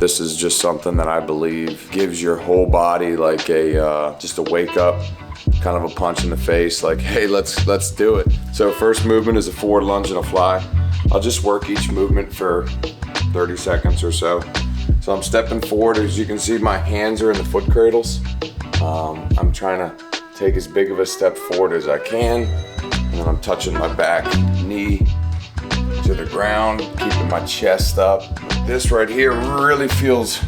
This is just something that I believe gives your whole body like a, just a wake up, kind of a punch in the face, like, hey, let's do it. So first movement is a forward lunge and a fly. I'll just work each movement for 30 seconds or so. So I'm stepping forward. As you can see, my hands are in the foot cradles. I'm trying to take as big of a step forward as I can. And then I'm touching my back knee to the ground, keeping my chest up. This right here really feels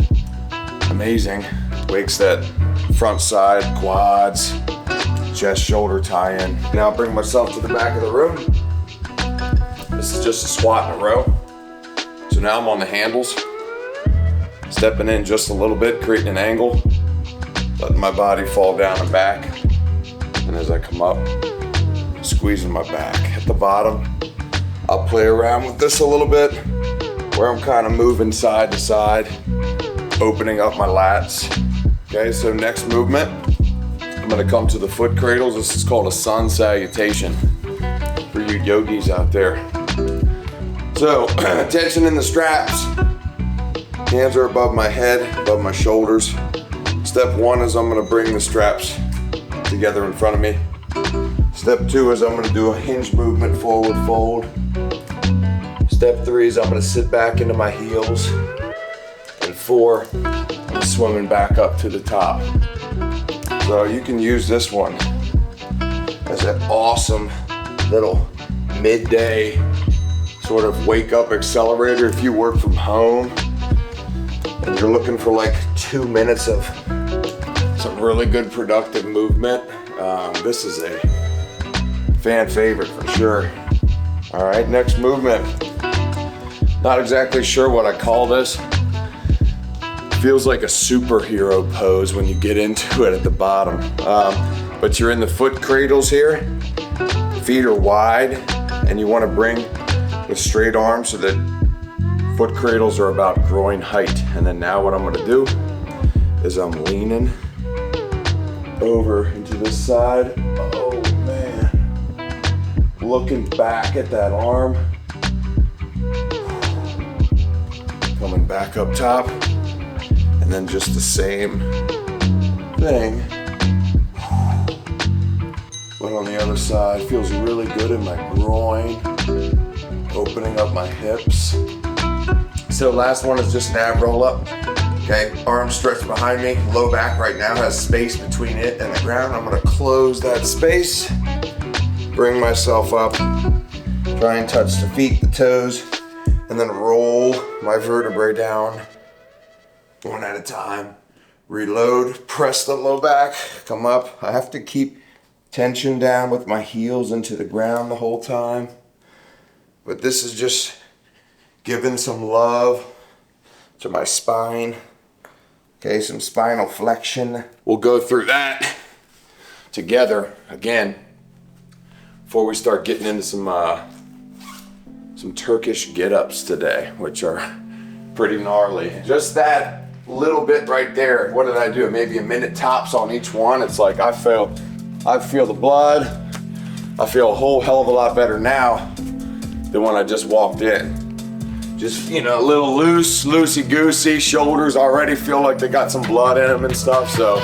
amazing. Wakes that front side, quads, chest, shoulder tie-in. Now I'll bring myself to the back of the room. This is just a squat in a row. So now I'm on the handles, stepping in just a little bit, creating an angle, letting my body fall down and back. And as I come up, squeezing my back. At the bottom, I'll play around with this a little bit, where I'm kind of moving side to side, opening up my lats. Okay, so next movement, I'm gonna come to the foot cradles. This is called a sun salutation for you yogis out there. So, tension in the straps. Hands are above my head, above my shoulders. Step one is I'm gonna bring the straps together in front of me. Step two is I'm gonna do a hinge movement, forward fold. Step three is I'm gonna sit back into my heels. And four, I'm swimming back up to the top. So you can use this one as an awesome little midday sort of wake up accelerator if you work from home and you're looking for like 2 minutes of some really good productive movement. This is a fan favorite for sure. All right, next movement. Not exactly sure what I call this. Feels like a superhero pose when you get into it at the bottom. But you're in the foot cradles here. Feet are wide, and you want to bring the straight arms so that foot cradles are about groin height. And then now what I'm going to do is I'm leaning over into this side. Oh man. Looking back at that arm. Coming back up top. And then just the same thing. But on the other side, feels really good in my groin. Opening up my hips. So last one is just an ab roll up. Okay, arms stretched behind me. Low back right now has space between it and the ground. I'm gonna close that space. Bring myself up. Try and touch the feet, the toes, and then roll my vertebrae down one at a time. Reload, press the low back, come up. I have to keep tension down with my heels into the ground the whole time. But this is just giving some love to my spine. Okay, some spinal flexion. We'll go through that together again before we start getting into some Turkish get-ups today, which are pretty gnarly. Just that little bit right there. What did I do? Maybe a minute tops on each one. It's like I feel the blood. I feel a whole hell of a lot better now than when I just walked in. Just, you know, a little loosey-goosey. Shoulders already feel like they got some blood in them and stuff, so.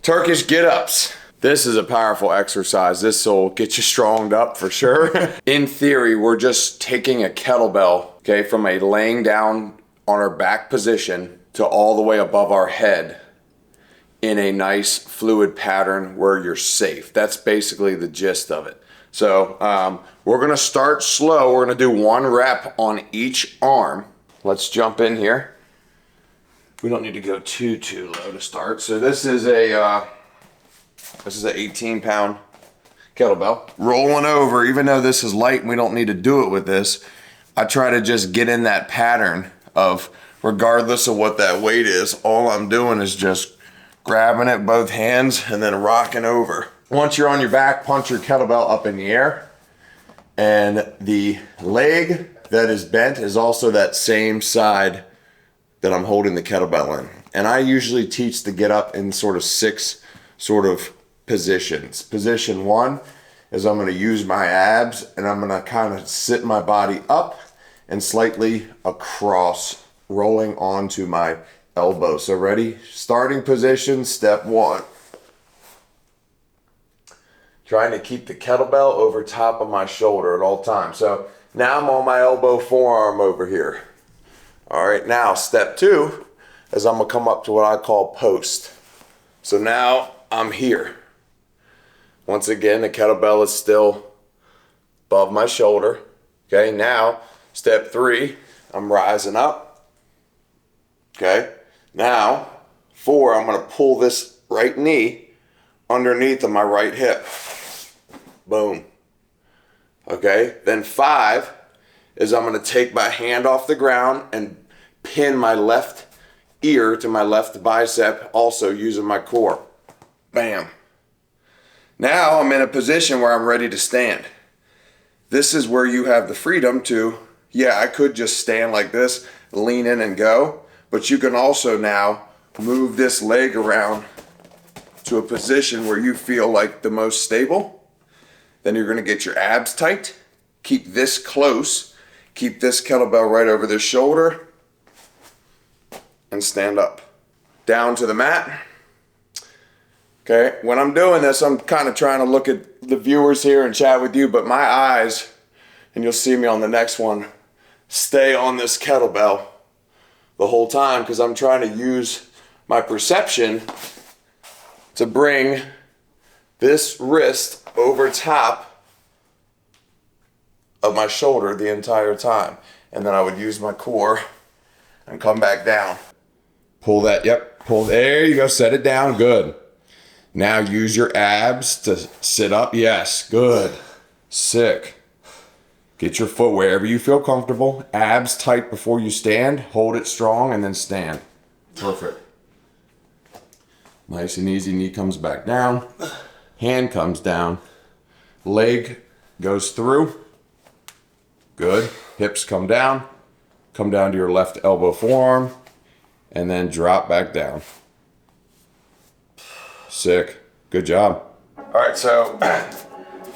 Turkish Get-Ups. This is a powerful exercise. This will get you stronged up for sure. In theory, we're just taking a kettlebell, okay, from a laying down on our back position to all the way above our head in a nice fluid pattern where you're safe. That's basically the gist of it. So we're gonna start slow. We're gonna do 1 rep on each arm. Let's jump in here. We don't need to go too low to start. So this is a 18-pound kettlebell, rolling over. Even though this is light and we don't need to do it with this, I try to just get in that pattern of, regardless of what that weight is, all I'm doing is just grabbing it both hands and then rocking over. Once you're on your back, punch your kettlebell up in the air, and the leg that is bent is also that same side that I'm holding the kettlebell in. And I usually teach the get up in sort of 6 sort of positions. Position 1 is I'm gonna use my abs and I'm gonna kind of sit my body up and slightly across, rolling onto my elbow. So ready? Starting position, step 1. Trying to keep the kettlebell over top of my shoulder at all times. So now I'm on my elbow, forearm over here. All right, now step 2 is I'm gonna come up to what I call post. So now I'm here. Once again, the kettlebell is still above my shoulder. Okay, now step 3, I'm rising up. Okay, now 4, I'm gonna pull this right knee underneath of my right hip. Boom. Okay, then 5 is I'm gonna take my hand off the ground and pin my left ear to my left bicep, also using my core. Bam. Now I'm in a position where I'm ready to stand. This is where you have the freedom to, yeah, I could just stand like this, lean in and go, but you can also now move this leg around to a position where you feel like the most stable. Then you're gonna get your abs tight, keep this close, keep this kettlebell right over this shoulder, and stand up. Down to the mat. Okay, when I'm doing this, I'm kind of trying to look at the viewers here and chat with you, but my eyes, and you'll see me on the next one, stay on this kettlebell the whole time because I'm trying to use my perception to bring this wrist over top of my shoulder the entire time. And then I would use my core and come back down. Pull that, yep, pull, there you go, set it down, good. Now use your abs to sit up, yes, good, sick. Get your foot wherever you feel comfortable, abs tight before you stand, hold it strong and then stand. Perfect. Nice and easy, knee comes back down, hand comes down, leg goes through, good. Hips come down to your left elbow, forearm, and then drop back down. Sick, good job. All right, so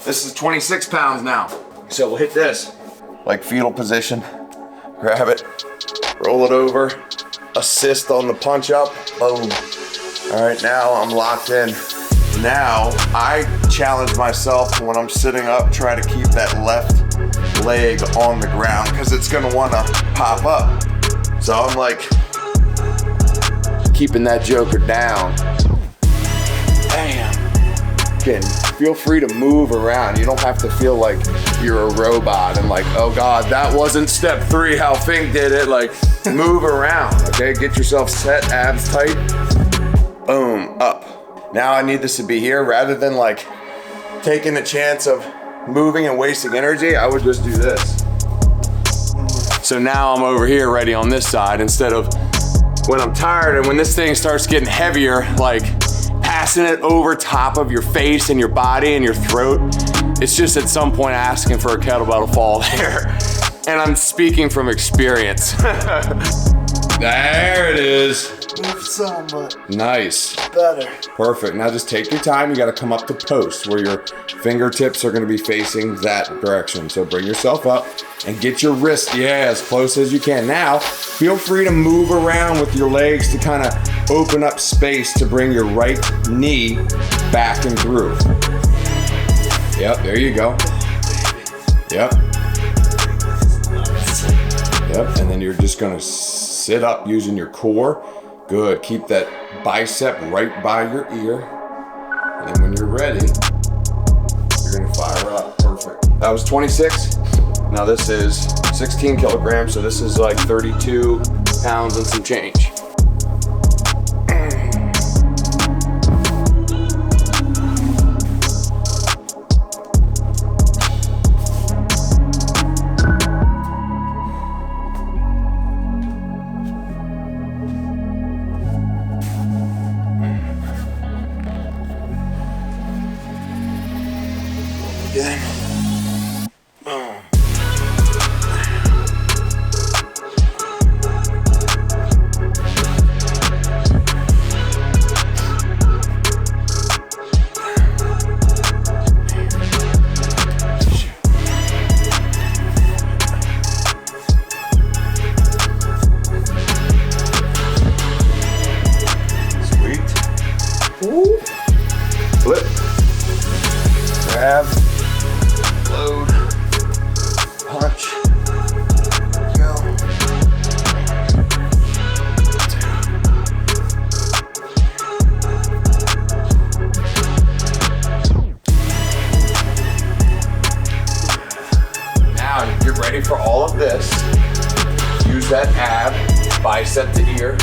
this is 26 pounds now. So we'll hit this, like fetal position, grab it, roll it over, assist on the punch up, boom. All right, now I'm locked in. Now I challenge myself when I'm sitting up, try to keep that left leg on the ground because it's gonna wanna pop up. So I'm like keeping that joker down. Bam. Again, feel free to move around. You don't have to feel like you're a robot and like, oh God, that wasn't step 3 how Fink did it. Like, move around, okay? Get yourself set, abs tight. Boom, up. Now I need this to be here rather than like taking the chance of moving and wasting energy. I would just do this. So now I'm over here ready on this side instead of when I'm tired and when this thing starts getting heavier, like passing it over top of your face and your body and your throat. It's just at some point asking for a kettlebell to fall there. And I'm speaking from experience. There it is. Moved some, but nice. Better. Perfect. Now just take your time. You got to come up to post where your fingertips are going to be facing that direction. So bring yourself up and get your wrist, as close as you can. Now, feel free to move around with your legs to kind of open up space to bring your right knee back and through. Yep, there you go. Yep. Yep, and then you're just going to sit up using your core. Good, keep that bicep right by your ear. And then when you're ready, you're gonna fire up, perfect. That was 26. Now this is 16 kilograms, so this is like 32 pounds and some change. again. Boom. Woo. Flip, grab, load, punch, go. Now you get ready for all of this. Use that ab, bicep to ear.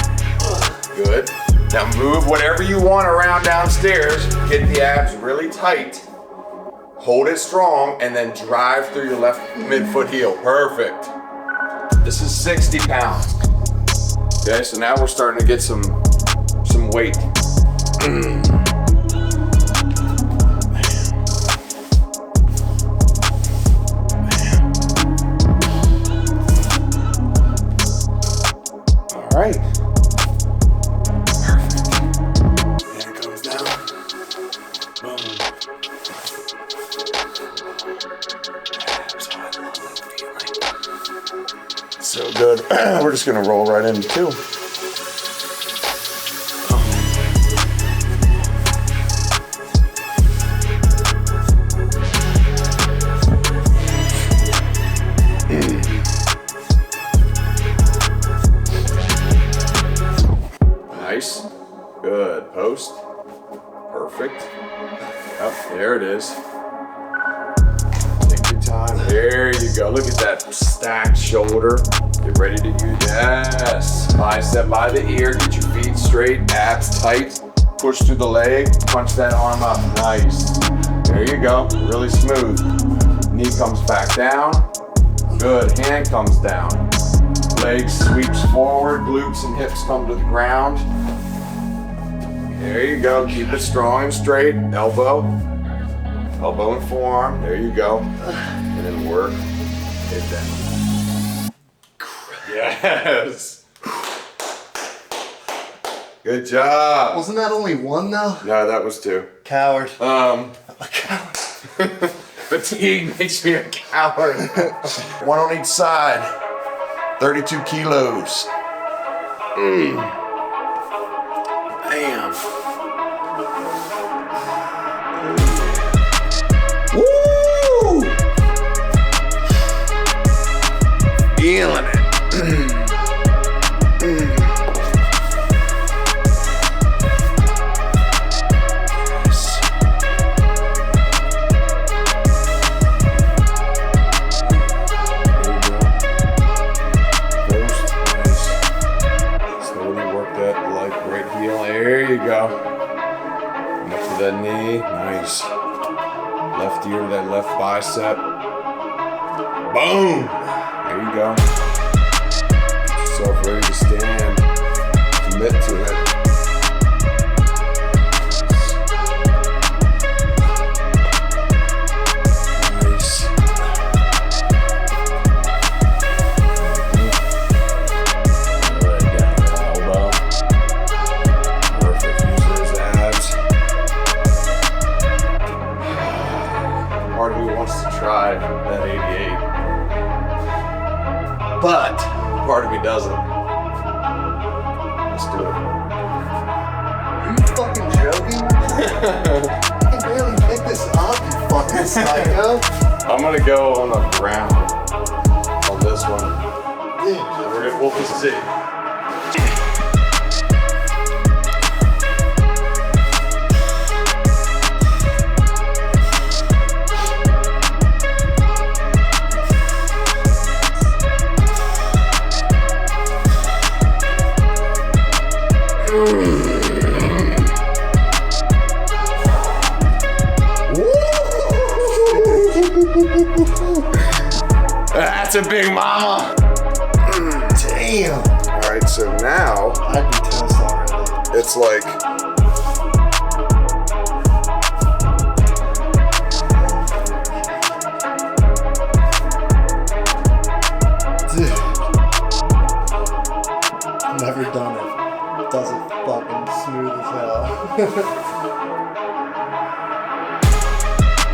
Good. Now move whatever you want around downstairs. Get the abs really tight. Hold it strong and then drive through your left midfoot heel. Perfect. This is 60 pounds. Okay, so now we're starting to get some weight. All right. So good. We're just gonna roll right into two. Nice. Good. Post. Perfect. Up there it is. Take your time. There you go. Look at that stacked shoulder. Get ready to use, yes. Bicep by the ear, get your feet straight, abs tight. Push through the leg, punch that arm up, nice. There you go, really smooth. Knee comes back down. Good, hand comes down. Leg sweeps forward, glutes and hips come to the ground. There you go, keep it strong and straight. Elbow and forearm, there you go. And then work it down. Yes. Good job. Wasn't that only one though? No, that was two. Coward. A coward. Fatigue makes me a coward. One on each side. 32 kilos. Bam. Woo! Feeling it. There you go. And up to that knee. Nice. Left ear to that left bicep. Boom. There you go. Get yourself ready to stand. Commit to it. Nice. Right down the elbow. Perfect. Use those abs. Part of me wants to try that 88. But part of me doesn't. Let's do it. Are you fucking joking? I can barely pick this up, you fucking psycho. I'm gonna go on the ground on this one. Yeah. We'll just see. That's a big mama. Damn. All right, so now I'd be toast already. it's like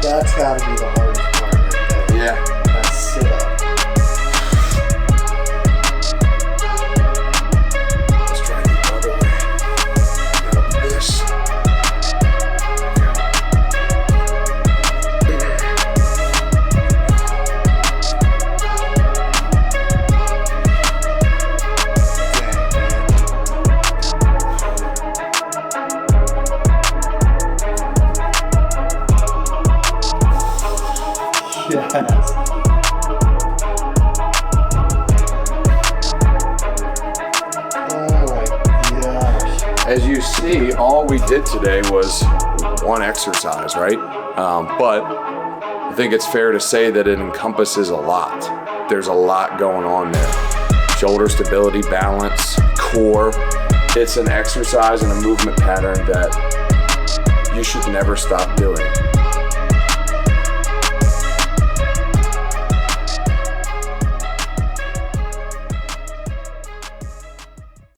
That's gotta be the hardest part right there. Yeah. That sit-up. Let's try the other way. Now this. Yes. Oh my gosh. As you see, all we did today was one exercise, right? But I think it's fair to say that it encompasses a lot. There's a lot going on there. Shoulder stability, balance, core. It's an exercise and a movement pattern that you should never stop doing.